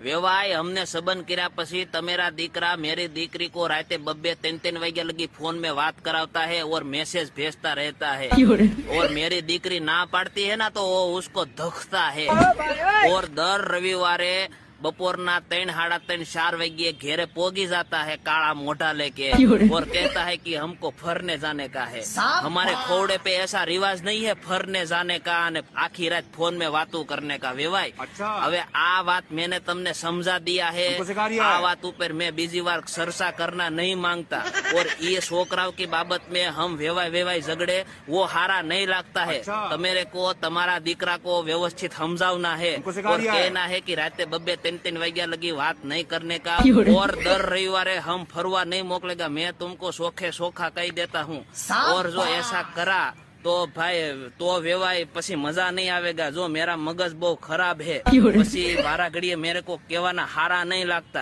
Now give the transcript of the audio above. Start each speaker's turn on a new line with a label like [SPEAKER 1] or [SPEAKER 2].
[SPEAKER 1] વેવાય हमने सबन કર્યા પછી तमेरा दीकरा मेरी दीकरी को राते 2-3 वाग्या लगी फोन में बात कराता है और मैसेज भेजता रहता है और मेरी दीकरी ना पाड़ती है ना तो वो उसको धखता है और दर रविवारे बपोरना 3-3:30-4 वाग्ये घेरे पोगी जाता है काला मोटा लेके और कहता है कि हमको फरने जाने का है। हमारे खोवड़े पे ऐसा रिवाज नहीं है फरने जाने का અને आखी रात फोन में बातों करने का। वेवाय હવે આ વાત मैंने તમને समझा दिया है। आ बात ऊपर मैं बीजी बार चर्चा करना नहीं मांगता और ये छोकराओं की बाबत में हम वेवाय झगड़े वो हारा नहीं लगता है। तमेरे को तुम्हारा दीकरा को व्यवस्थित समझावना है और कहना है कि रात 2-3 वाग्या लगी बात नहीं करने का और दर रविवारे हम फरवा नहीं मोकलेगा। मैं तुमको सोखे सोखा कही देता हूँ और जो ऐसा करा तो भाई तो वेवाय पसी मजा नहीं आवेगा। जो मेरा मगज बहुत खराब है पसी बारा घड़िए मेरे को कहवाना हारा नहीं लगता।